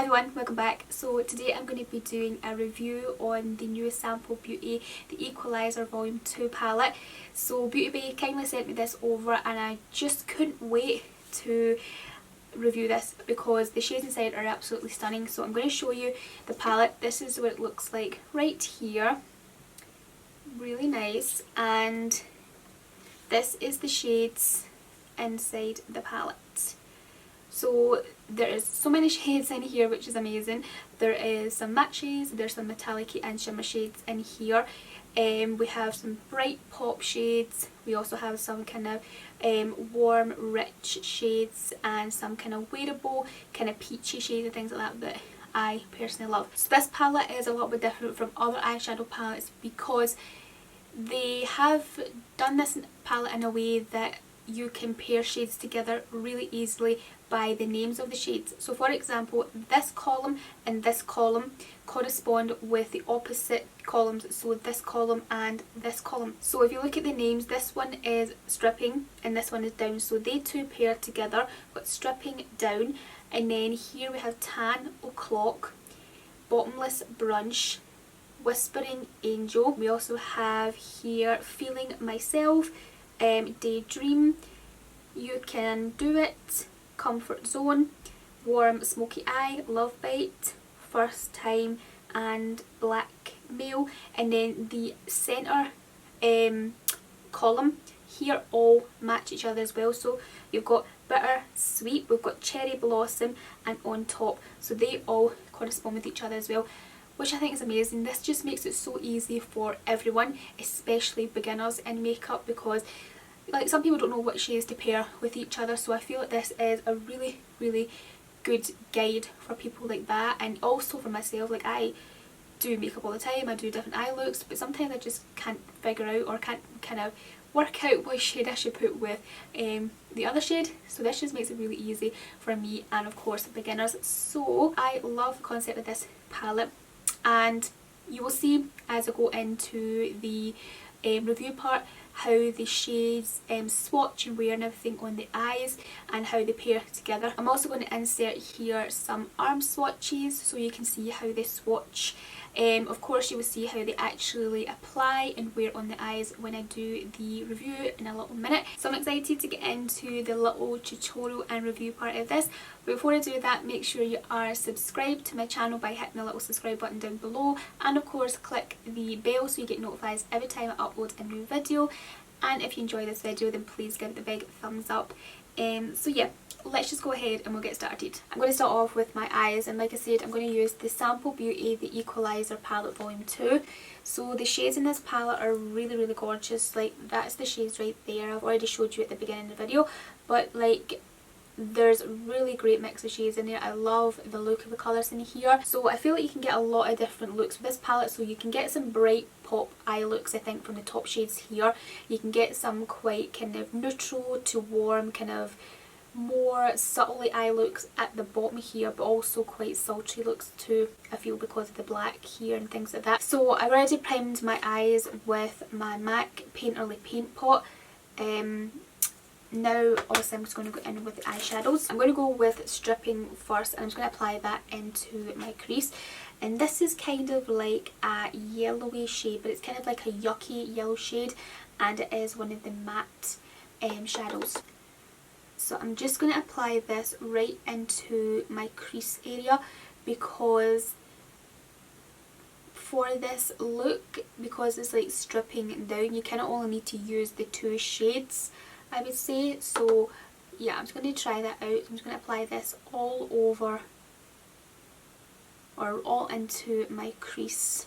Hi everyone, welcome back. So today I'm going to be doing a review on the new Sample Beauty The Equalizer Volume 2 palette. So Beauty Bay kindly sent me this over and I just couldn't wait to review this because the shades inside are absolutely stunning. So I'm going to show you the palette. This is what it looks like right here. Really nice. And this is the shades inside the palette. So there is so many shades in here, which is amazing. There is some matte shades, there's some metallic and shimmer shades in here. We have some bright pop shades. We also have some kind of warm, rich shades and some kind of wearable, kind of peachy shades and things like that that I personally love. So this palette is a little bit different from other eyeshadow palettes because they have done this palette in a way that you can pair shades together really easily by the names of the shades. So for example, this column and this column correspond with the opposite columns, so this column and this column. So if you look at the names, this one is stripping and this one is down, so they two pair together, but stripping down. And then here we have tan o'clock, bottomless brunch, whispering angel. We also have here feeling myself, daydream, you can do it, comfort zone, warm smoky eye, love bite, first time, and blackmail. And then the centre column here all match each other as well. So you've got bitter sweet, we've got cherry blossom, and on top, so they all correspond with each other as well, which I think is amazing. This just makes it so easy for everyone, especially beginners in makeup, because like some people don't know what shades to pair with each other. So I feel like this is a really good guide for people like that, and also for myself. Like I do makeup all the time, I do different eye looks, but sometimes I just can't figure out or can't kind of work out what shade I should put with the other shade. So this just makes it really easy for me and of course beginners. So I love the concept of this palette, and you will see as I go into the review part how the shades swatch and wear and everything on the eyes and how they pair together. I'm also going to insert here some arm swatches so you can see how they swatch. Of course you will see how they actually apply and wear on the eyes when I do the review in a little minute. So I'm excited to get into the little tutorial and review part of this. But before I do that, make sure you are subscribed to my channel by hitting the little subscribe button down below, and of course click the bell so you get notified every time I upload a new video. And if you enjoy this video, then please give it a big thumbs up. So yeah, let's just go ahead and we'll get started. I'm going to start off with my eyes, and like I said, I'm going to use the Sample Beauty The Equalizer palette volume 2. So the shades in this palette are really gorgeous. Like that's the shades right there. I've already showed you at the beginning of the video, but like there's a really great mix of shades in there. I love the look of the colours in here. So I feel like you can get a lot of different looks with this palette. So you can get some bright pop eye looks, I think, from the top shades here. You can get some quite kind of neutral to warm, kind of more subtly eye looks at the bottom here, but also quite sultry looks too, I feel, because of the black here and things like that. So I already primed my eyes with my MAC Painterly Paint Pot. Now obviously I'm just going to go in with the eyeshadows. I'm going to go with stripping first, and I'm just going to apply that into my crease. And this is kind of like a yellowy shade, but it's kind of like a yucky yellow shade, and it is one of the matte shadows. So I'm just going to apply this right into my crease area, because for this look, because it's like stripping down, you kind of only need to use the two shades, I would say. So yeah, I'm just going to try that out. I'm just going to apply this all over, or all into my crease.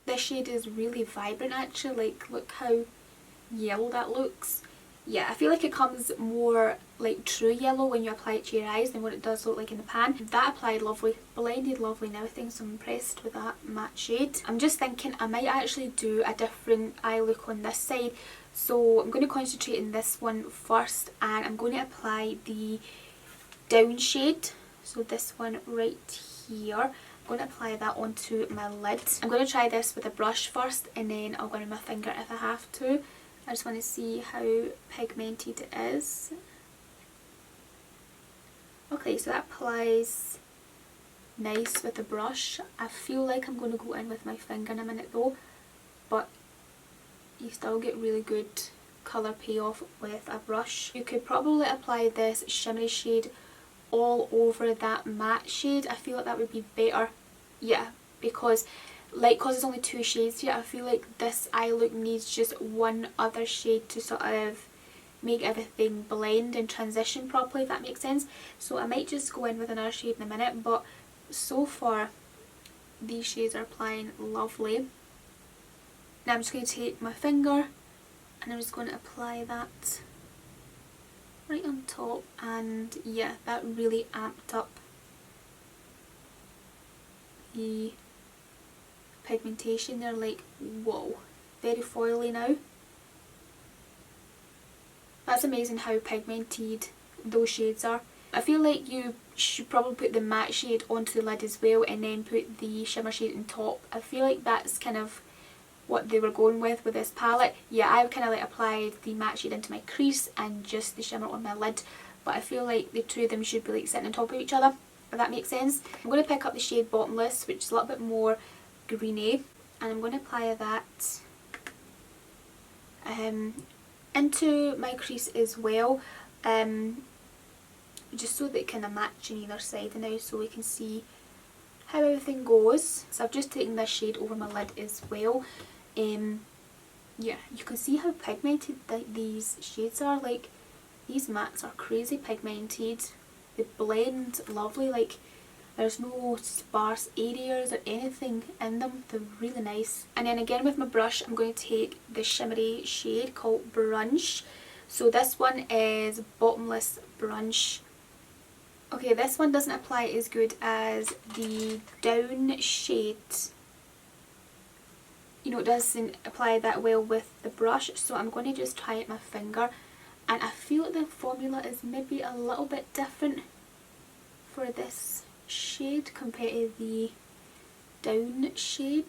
This shade is really vibrant actually. Like look how yellow that looks. Yeah, I feel like it comes more like true yellow when you apply it to your eyes than what it does look like in the pan. That applied lovely, blended lovely and everything, so I'm impressed with that matte shade. I'm just thinking I might actually do a different eye look on this side, so I'm going to concentrate on this one first, and I'm going to apply the down shade, so this one right here. I'm going to apply that onto my lid. I'm going to try this with a brush first, and then I'll go in my finger if I have to. I just want to see how pigmented it is. Okay, so that applies nice with the brush. I feel like I'm going to go in with my finger in a minute though, but you still get really good colour payoff with a brush. You could probably apply this shimmery shade all over that matte shade. I feel like that would be better. Yeah, because because there's only 2 shades here, I feel like this eye look needs just one other shade to sort of make everything blend and transition properly, if that makes sense. So I might just go in with another shade in a minute, but so far these shades are applying lovely. Now I'm just going to take my finger and I'm just going to apply that right on top, and yeah, that really amped up the pigmentation there. Like, whoa, very foily now. That's amazing how pigmented those shades are. I feel like you should probably put the matte shade onto the lid as well and then put the shimmer shade on top. I feel like that's kind of what they were going with this palette. Yeah, I've kind of like applied the matte shade into my crease and just the shimmer on my lid, but I feel like the two of them should be like sitting on top of each other, if that makes sense. I'm going to pick up the shade Bottomless, which is a little bit more greeny, and I'm going to apply that into my crease as well, just so that it kind of match on either side now, so we can see how everything goes. So I've just taken this shade over my lid as well. Yeah, you can see how pigmented these shades are. Like, these mattes are crazy pigmented. They blend lovely, like there's no sparse areas or anything in them. They're really nice. And then again with my brush, I'm going to take the shimmery shade called Brunch. So this one is Bottomless Brunch. Okay, this one doesn't apply as good as the Down shade. You know, it doesn't apply that well with the brush, so I'm going to just try it with my finger. And I feel like the formula is maybe a little bit different for this shade compared to the Down shade,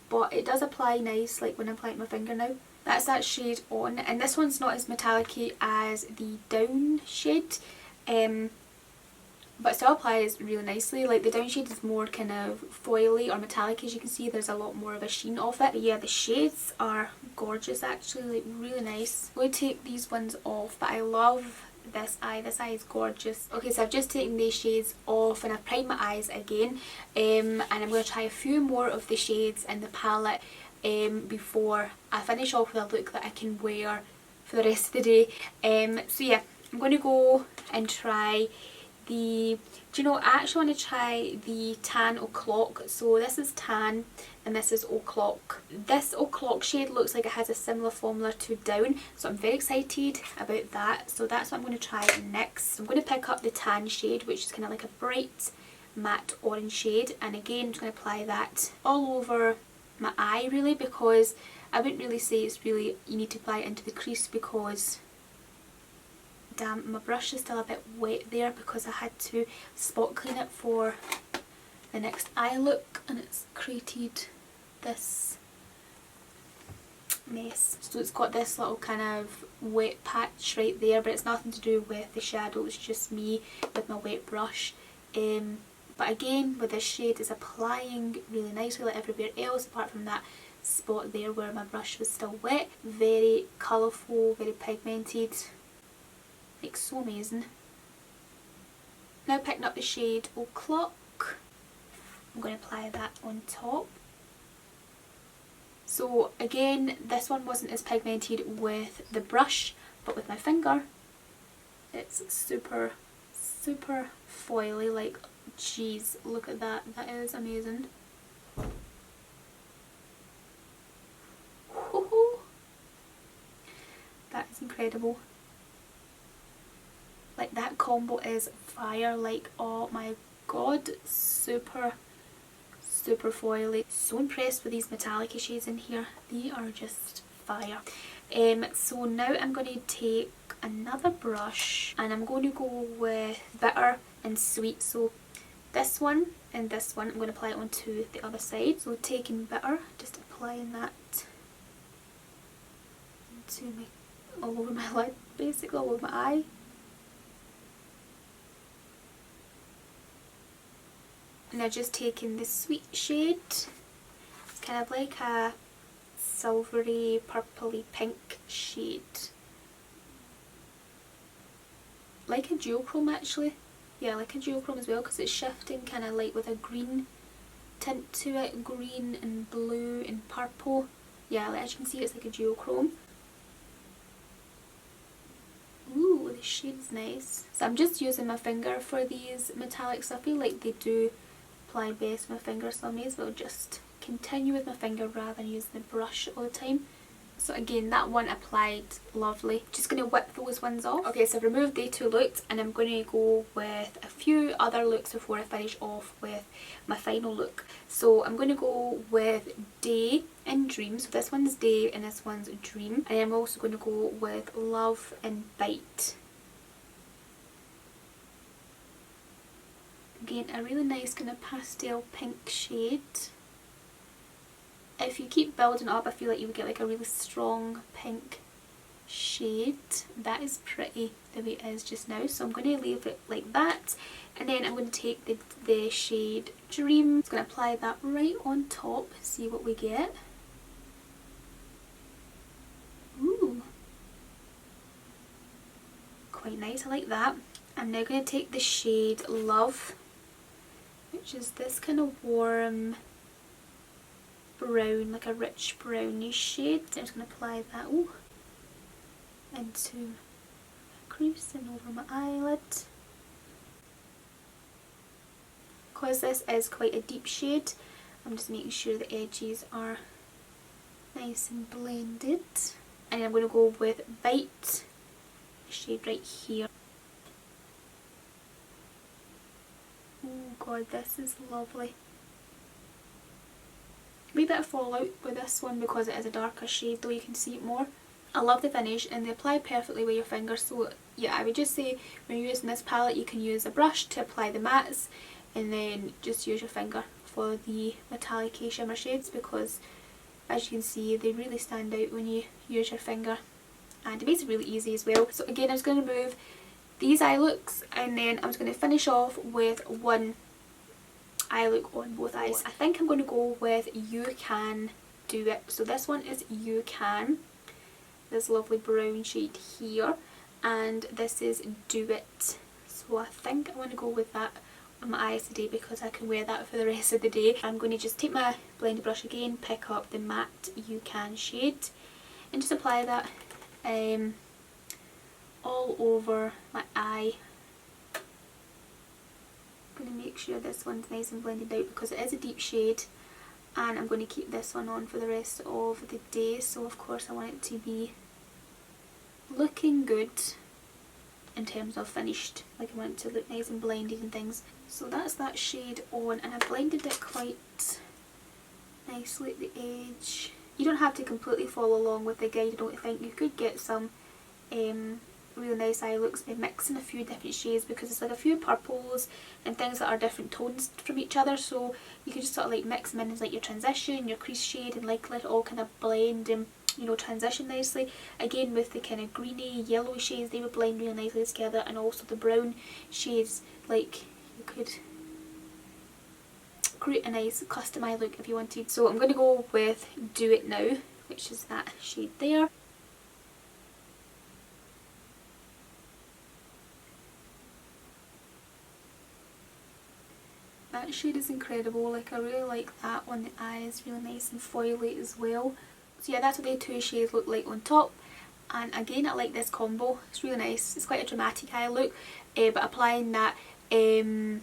but it does apply nice, like when I apply it with my finger now. That's that shade on, and this one's not as metallic-y as the Down shade, but still applies really nicely. Like, the Down shade is more kind of foily or metallic, as you can see. There's a lot more of a sheen off it. But yeah, the shades are gorgeous actually, like really nice. I'm going to take these ones off, but I love this eye. This eye is gorgeous. Okay, so I've just taken these shades off and I've primed my eyes again, and I'm going to try a few more of the shades in the palette before I finish off with a look that I can wear for the rest of the day. So yeah, I'm going to go and try the, do you know, I actually want to try the Tan O'Clock. So this is Tan and this is O'Clock. This O'Clock shade looks like it has a similar formula to Down, so I'm very excited about that. So that's what I'm going to try next. I'm going to pick up the Tan shade, which is kind of like a bright matte orange shade, and again I'm just going to apply that all over my eye really, because I wouldn't really say it's really, you need to apply it into the crease, because damn, my brush is still a bit wet there because I had to spot clean it for the next eye look and it's created this mess. So it's got this little kind of wet patch right there, but it's nothing to do with the shadow, it's just me with my wet brush. But again, with this shade, it's applying really nicely like everywhere else apart from that spot there where my brush was still wet. Very colourful, very pigmented. Like, so amazing. Now picking up the shade O'Clock, I'm going to apply that on top. So again, this one wasn't as pigmented with the brush, but with my finger it's super, super foily. Like, jeez, look at that, that is amazing. Woohoo! That is incredible. Like, that combo is fire. Like, oh my god, super, super foily. So impressed with these metallic shades in here. They are just fire. So now I'm going to take another brush and I'm going to go with Bitter and Sweet. So this one and this one, I'm going to apply it onto the other side. So taking Bitter, just applying that into my, all over my lid, basically all over my eye. And I've just taken the Sweet shade. It's kind of like a silvery, purpley pink shade. Like a duochrome actually. Yeah, like a duochrome as well, because it's shifting kind of like with a green tint to it. Green and blue and purple. Yeah, as you can see, it's like a duochrome. Ooh, the shade's nice. So I'm just using my finger for these metallics. I feel like they do apply best with my finger, so I may as well just continue with my finger rather than using the brush all the time. So again, that one applied lovely. Just going to whip those ones off. Okay, so I've removed the two looks and I'm going to go with a few other looks before I finish off with my final look. So I'm going to go with Day and Dream. So this one's Day and this one's Dream. And I'm also going to go with Love and Bite. Again, a really nice kind of pastel pink shade. If you keep building up, I feel like you would get like a really strong pink shade. That is pretty the way it is just now, so I'm going to leave it like that. And then I'm going to take the shade Dream. I'm going to apply that right on top, see what we get. Ooh, quite nice, I like that. I'm now going to take the shade Love, which is this kind of warm brown, like a rich brownish shade. I'm just going to apply that into my crease and over my eyelid. Because this is quite a deep shade, I'm just making sure the edges are nice and blended. And I'm going to go with Bite, the shade right here. Oh god, this is lovely. Wee bit of fallout with this one because it is a darker shade, though you can see it more. I love the finish and they apply perfectly with your fingers, so yeah, I would just say when you're using this palette you can use a brush to apply the mattes and then just use your finger for the metallic shimmer shades, because as you can see they really stand out when you use your finger and it makes it really easy as well. So again, I'm just going to remove these eye looks and then I'm just going to finish off with one eye look on both eyes. I think I'm going to go with You Can Do It. So this one is You Can, this lovely brown shade here, and this is Do It. So I think I want to go with that on my eyes today because I can wear that for the rest of the day. I'm going to just take my blender brush again, pick up the matte You Can shade and just apply that all over my eye. I'm going to make sure this one's nice and blended out because it is a deep shade and I'm going to keep this one on for the rest of the day, so of course I want it to be looking good in terms of finished, like I want it to look nice and blended and things. So that's that shade on and I blended it quite nicely at the edge. You don't have to completely follow along with the guide, I don't think. You could get some really nice eye looks by mixing a few different shades because it's like a few purples and things that are different tones from each other, so you can just sort of like mix them in as like your transition, your crease shade, and like let it all kind of blend and, you know, transition nicely. Again with the kind of greeny yellow shades, they would blend really nicely together, and also the brown shades, like you could create a nice custom eye look if you wanted. So I'm going to go with Do It Now, which is that shade there. That shade is incredible, like I really like that on the eyes, really nice and foily as well. So yeah, that's what the two shades look like on top, and again I like this combo, it's really nice. It's quite a dramatic eye look, but applying that Do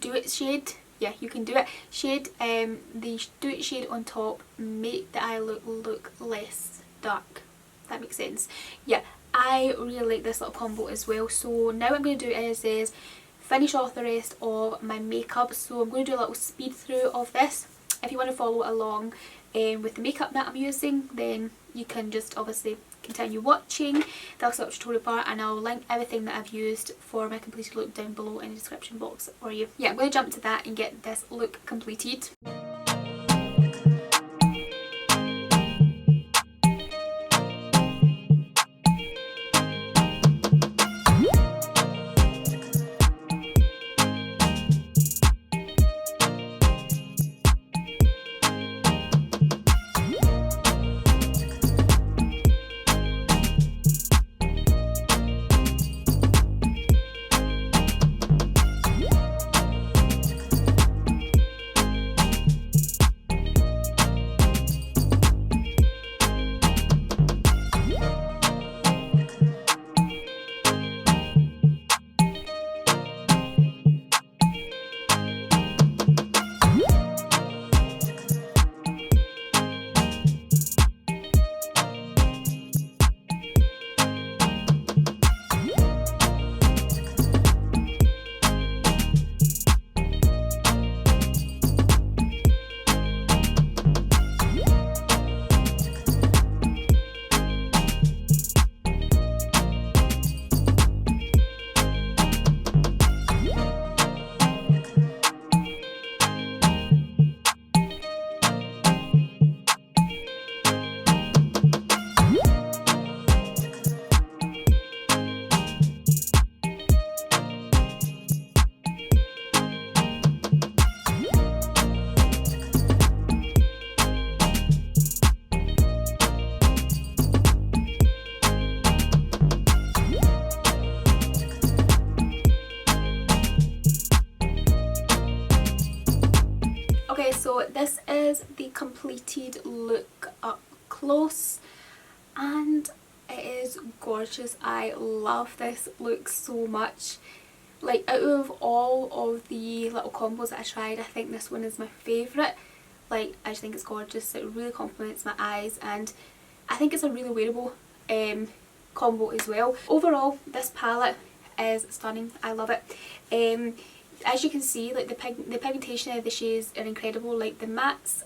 It shade, yeah, You Can Do It shade, the Do It shade on top make the eye look less dark, if that makes sense. Yeah, I really like this little combo as well. So now what I'm going to do is finish off the rest of my makeup. So I'm going to do a little speed through of this. If you want to follow along with the makeup that I'm using, then you can just obviously continue watching the little tutorial part, and I'll link everything that I've used for my completed look down below in the description box for you. Yeah, I'm going to jump to that and get this look completed. So this is the completed look up close, and it is gorgeous. I love this look so much. Like, out of all of the little combos that I tried, I think this one is my favourite. Like, I just think it's gorgeous. It really complements my eyes, and I think it's a really wearable combo as well. Overall, this palette is stunning. I love it. As you can see, like the pigmentation of the shades are incredible. Like the mattes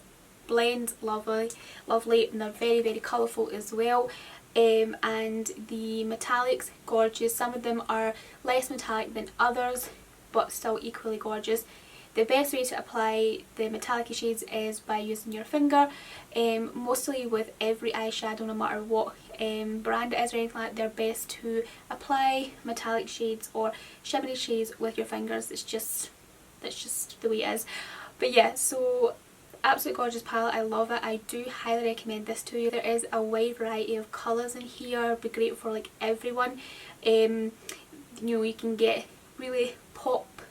blend lovely, and they're very, very colourful as well. And the metallics, gorgeous. Some of them are less metallic than others, but still equally gorgeous. The best way to apply the metallic shades is by using your finger. Mostly with every eyeshadow, no matter what brand it is or anything like that, they're best to apply metallic shades or shimmery shades with your fingers. That's just the way it is. But yeah, so absolutely gorgeous palette. I love it. I do highly recommend this to you. There is a wide variety of colours in here. It'd be great for like everyone. You know, you can get really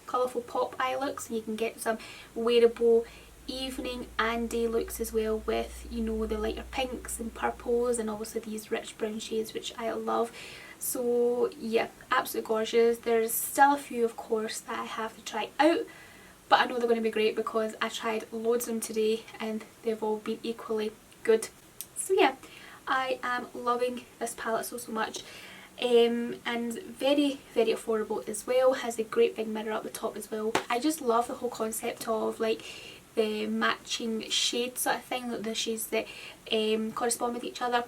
colourful pop eye looks, and you can get some wearable evening and day looks as well with, you know, the lighter pinks and purples, and also these rich brown shades, which I love. So yeah, absolutely gorgeous. There's still a few, of course, that I have to try out, but I know they're going to be great because I tried loads of them today and they've all been equally good. So yeah, I am loving this palette so much. And very, very affordable as well. Has a great big mirror up the top as well. I just love the whole concept of like the matching shade sort of thing, like the shades that correspond with each other.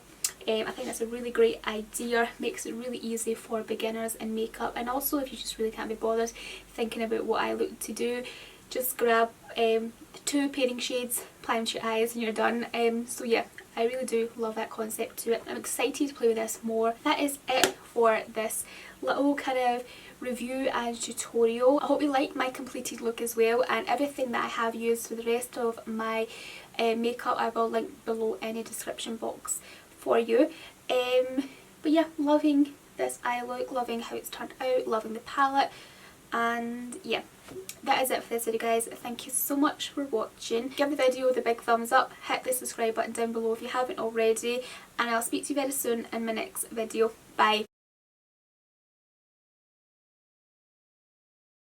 I think that's a really great idea. Makes it really easy for beginners in makeup, and also if you just really can't be bothered thinking about what eye look to do, just grab the two pairing shades, apply them to your eyes, and you're done. So yeah, I really do love that concept to it. I'm excited to play with this more. That is it for this little kind of review and tutorial. I hope you like my completed look as well, and everything that I have used for the rest of my makeup I will link below in the description box for you. But yeah, loving this eye look, loving how it's turned out, loving the palette, and yeah, that is it for this video, guys. Thank you so much for watching. Give the video the big thumbs up, hit the subscribe button down below if you haven't already, and I'll speak to you very soon in my next video. Bye.